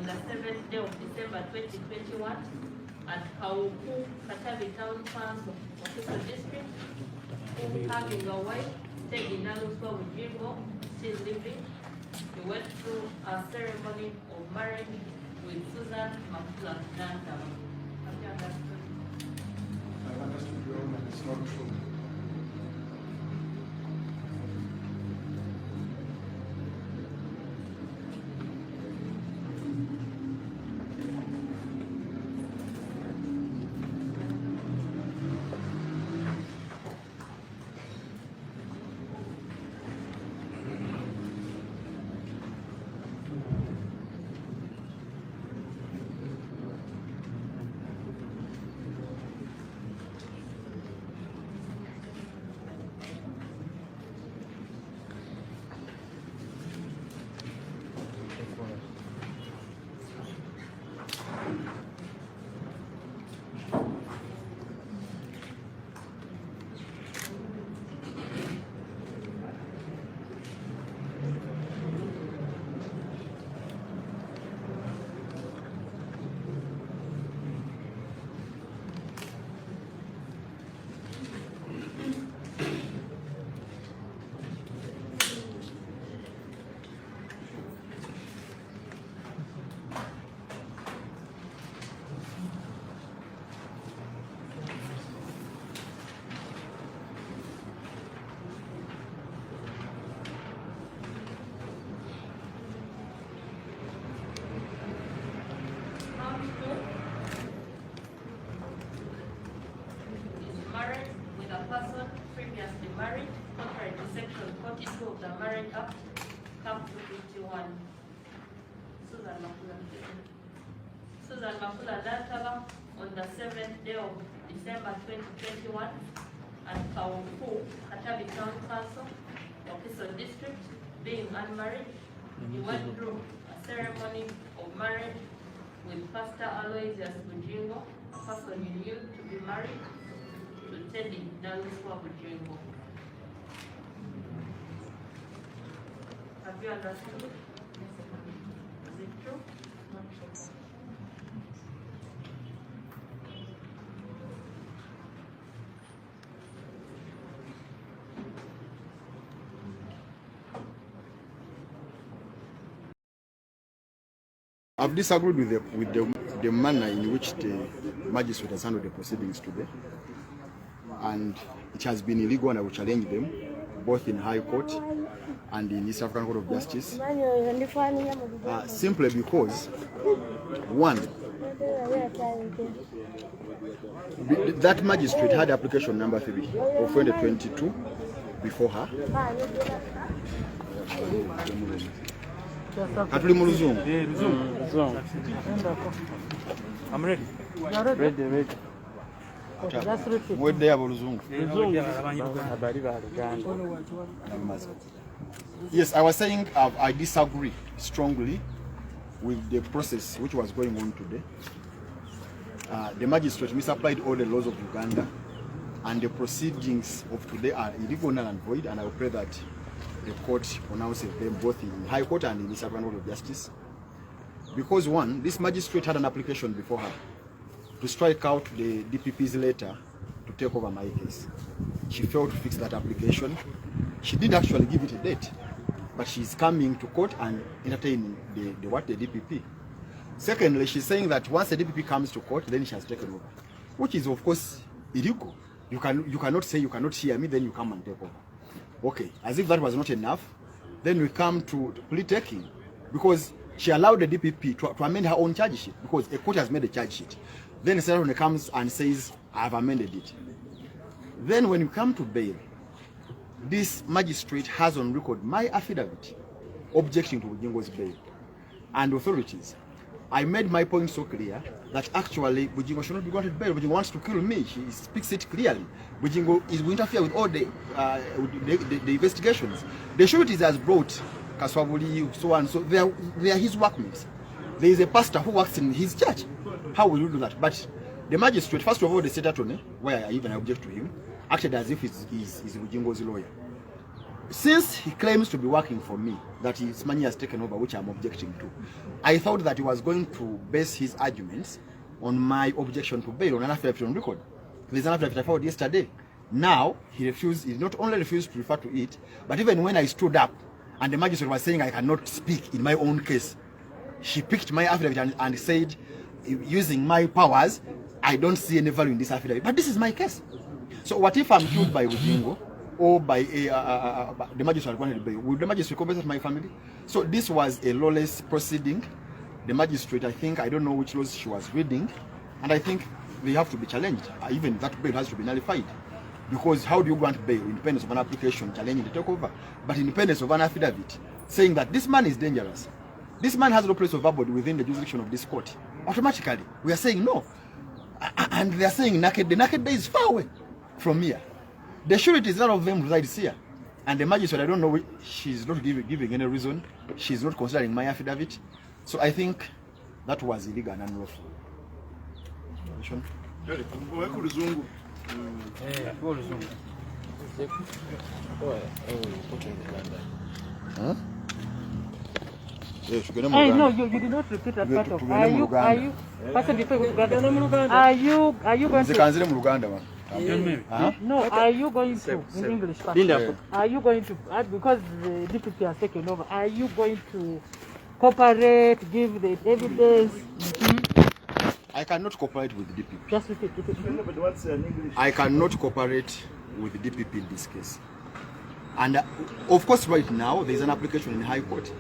the 7th day of December 2021 at Kauku, Katavi Town Council, Official District, who having a wife, Teddy Bujingo, still living. We went through a ceremony of marriage with Suzan Makula and Teddy. Have you understood? I understood your own, and it's not true. Previously married, contrary to Section 42 of the Marriage Act, Cap 251. Suzan Makula and Teddy on the 7th day of December 2021 at Kauku, Katavi Town Council, Official District, being unmarried. He went through a ceremony of marriage with Pastor Aloysius Bugingo, a person he knew to be married to Teddy Bujingo. Have you understood? Is it true? Not true. I've disagreed with the manner in which the magistrate has handled the proceedings today, and it has been illegal, and I will challenge them both in High Court and in East African Court of Justice, simply because, one, that magistrate had application number 3 of 2022 before her. I'm ready. Ready. Yes, I was saying I disagree strongly with the process which was going on today. The magistrate misapplied all the laws of Uganda, and the proceedings of today are illegal, null and void, and I pray that the court pronounces them both in High Court and in the East African Court of Justice. Because one, this magistrate had an application before her to strike out the DPP's letter to take over my case. She failed to fix that application. She did actually give it a date, but she's coming to court and entertaining the DPP. Secondly, she's saying that once the DPP comes to court, then she has taken over, which is of course illegal. You cannot say you cannot hear me, then you come and take over. Okay, as if that was not enough, then we come to plea taking, because she allowed the DPP to amend her own charge sheet, because a court has made a charge sheet. Then the senator comes and says, I have amended it. Then when you come to bail, this magistrate has on record my affidavit objecting to Bujingo's bail. And authorities, I made my point so clear that actually Bujingo should not be granted bail. Bujingo wants to kill me. She speaks it clearly. Bujingo is going to interfere with all the investigations. The sureties has brought Kaswabuli, so on. So they are his workmates. There is a pastor who works in his church. How will you do that? But the magistrate, first of all, the state attorney, where I even object to him, acted as if he's Bujingo's lawyer. since he claims to be working for me, that his money has taken over, which I'm objecting to, I thought that he was going to base his arguments on my objection to bail on an affidavit on record. There's an affidavit I filed yesterday. Now, he not only refused to refer to it, but even when I stood up and the magistrate was saying I cannot speak in my own case, she picked my affidavit and said, using my powers, I don't see any value in this affidavit. But this is my case. So what if I'm killed by Bujingo or by the magistrate wanted bail? Will the magistrate compensate my family? So this was a lawless proceeding. The magistrate, I don't know which laws she was reading, and I think they have to be challenged. Even that bail has to be nullified. Because how do you grant bail? Independence of an application challenging the takeover, but independence of an affidavit saying that this man is dangerous. This man has no place of abode within the jurisdiction of this court. Automatically, we are saying no. And they are saying the naked day is far away from here. The surety is none of them resides here. And the magistrate, I don't know, she's not giving any reason. She's not considering my affidavit. So I think that was illegal and unlawful. Huh? Yes, no, you did not repeat that part of. Are you going to? No, are you going to in English? Are you going to because the DPP has taken over? Are you going to cooperate, give the evidence? I cannot cooperate with the DPP. Just repeat. I cannot cooperate with the DPP in this case. And of course, right now there is an application in the High Court.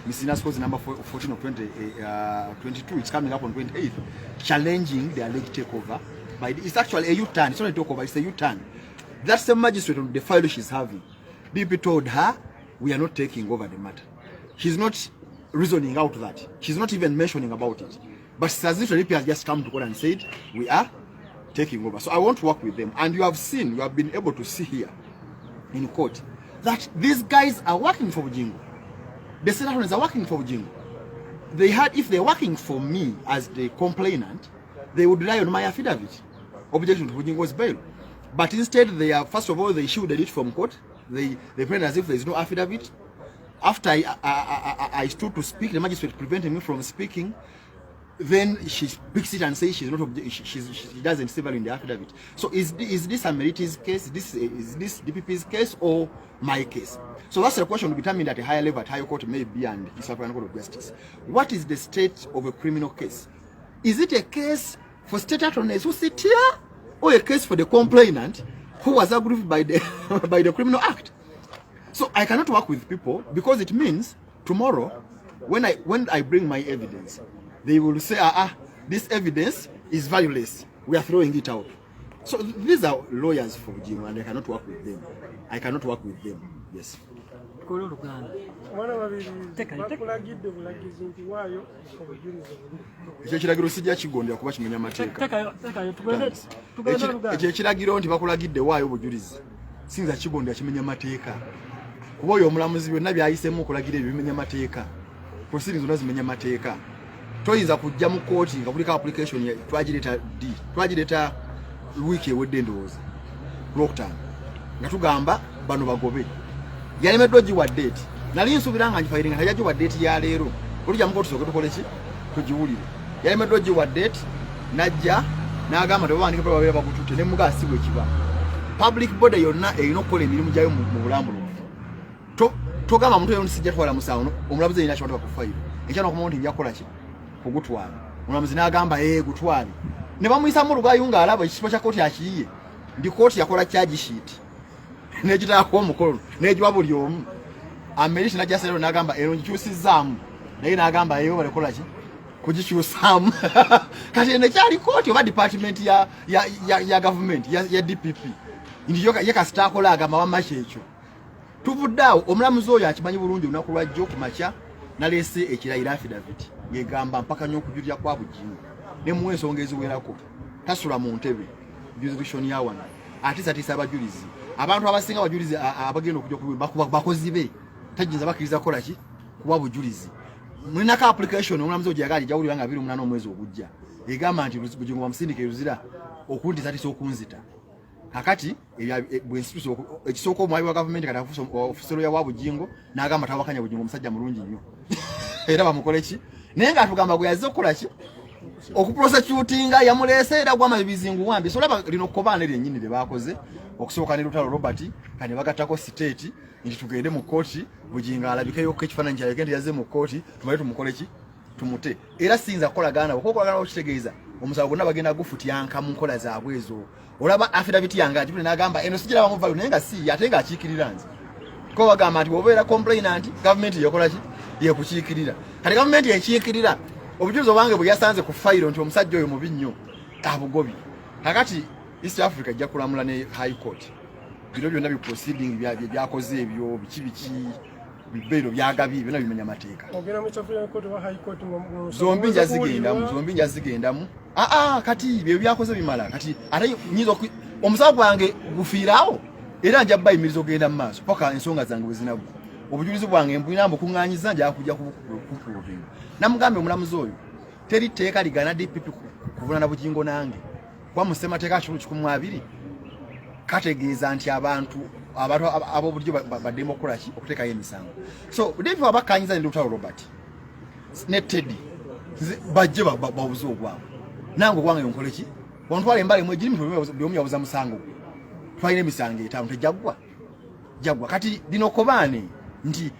Miscellaneous Clause number 14 of 2022. It's coming up on 28th, challenging the alleged takeover. It's actually a U-turn. It's not a takeover. It's a U-turn. That's the magistrate on the file she's having. DP told her we are not taking over the matter. She's not reasoning out that. She's not even mentioning about it. But it's as if the DP has just come to court and said we are taking over. So I want to work with them. And you have been able to see here in court that these guys are working for Bujingo. The senators are working for Bujingo. If they're working for me as the complainant, they would rely on my affidavit, objection to Bujingo's bail. But instead, first of all, they issued a writ from court. They pretend as if there is no affidavit. After I stood to speak, the magistrate prevented me from speaking. Then she picks it and says she doesn't see value in the affidavit. So is this Amerity's case? Is this DPP's case or my case? So that's the question to be determined at a higher level, at higher court, maybe, and East African Court of Justice. What is the state of a criminal case? Is it a case for state attorneys who sit here, or a case for the complainant who was aggrieved by the by the Criminal Act? So I cannot work with people because it means tomorrow, when I bring my evidence, they will say, this evidence is valueless. We are throwing it out. So these are lawyers for Bujingo, and I cannot work with them. I cannot work with them. Yes. Ekiragiro sijja kigondera kuba kimenya mateeka. Ekiragiro nti bakulagidde waayo obujulizi. Sinza kigondera kimenya mateeka. Kuba oyo omulamuzi byonna byayisemu okulagira ebimenya mateeka. Proceedings zonna zimenya mateeka. Toyinza kujja mu kooti nga kuliko application twagireeta wiiki ewedde ndowooza Lwokutaano nga tugamba bano bagobe yalemeddwa giwa date nali nsuubira nga ngifayiringa najja giwa date ya leero olujja mu kooti soke tukole ki tugiwulire yalemeddwa giwa date najja n'agamba tebawandiika babeera bakututte ne mugaa si bwe kiba public body yonna erina okukola emirimu gyayo mu bulambulukufu togamba muntu yonna sijja twala musango omulamuzi erina kiwataka ku fayiro ekyana okumanya nti nja kukola ki kugutwala omulamuzi n'agamba gutwale ne bamuyisamu Lugaayo ng'alaba ekisibo kya kooti akiyiye ndi kooti yakola charge sheet n'egitaako omukolo n'egiwa buli omu Amerika n'agyasalayo n'agamba ero ngikyusizaamu naye n'agamba balekola ki kugikyusaamu kati eno ekyali kooti oba department ya government ya DPP ye kasita akola agamba wamaki ekyo tuvudde awo omulamuzi oyo akimanyi bulungi olunaku lwajjo ku makya naleese ekirayiro affidavit yegamba mpaka nnyo okujulira kwa Bujingo ne mu ensonga eziwerako tasula mu ntebe jurisdiction ya wana atisa abajulizi abantu abasinga abajulizi abagenda okujja bakozi be tajinza bakiriza kola ki kuba bujulizi mulina ka application omulamuzi ojagali jawulira nga 28 omwezi ogujja egamba nti Bujingo bamusindike ruzira okunti zatisa okunzita kakati bwensitu ekisoko omwali wa government kati ofisero ya Bujingo n'agamba tawakanya Bujingo omusajja mulungi nnyo era bamukole ki naye nga atugamba gwe yazze okukola ki okuprosecutinga yamulese era gwa Mabirizi nguwambi so laba lino kobane lyennyini lye bakoze okusooka ne Lutalo Robert kane bagattako state nti tugende mu kooti Bujingo alabikeyo ekifaananyi kya yagende yazze mu kooti tumale tumukole ki tumute era sinza kukolagana okokolagana okitegeeza omusawo gonna bagenda gufutyanka mu nkola zaabwe ezo olaba affidavit yange ati n'agamba eno sigira bamuvayo naye nga si ate nga akiikirira nze ko bagamba nti obeera complainant government yekola ki yekukiikirira kati government yekiikirira obujulizi obwange bwe yasanze ku file nti omusajja oyo mubi nnyo abugobi kakati East Africa ejja kulamula ne High Court bino byonna bi proceeding byakoze ebyo biki bibeero byagabi byonna bimenya amateeka ogera mu African Court wa High Court zombi njazigendamu kati byo byakoze bimala kati ate nyizo omusawo gwange gufiiraawo era nja bayimiriza ogenda mu maaso paka ensonga zange bwe zinagwa obujulizi bwange mbulina mbukuŋŋaanyiza nja kujja kukuprovinga namugambe omulamuzi oyo teri tteeka ligana DPP kuvunana Bujingo nange kwa musemateeka kikulu 12 kategeeza nti abantu ab'obulijjo baddemu okukola ki okuteekayo emisango so David abakanyiza ne Lutalo Robert ne Teddy bajje babuze ogwabwe nange ogwange yonkole ki ontwala embala emwe giri byomu yabuza musango twalina emisango etaano tejaggwa kati dino kobaane nti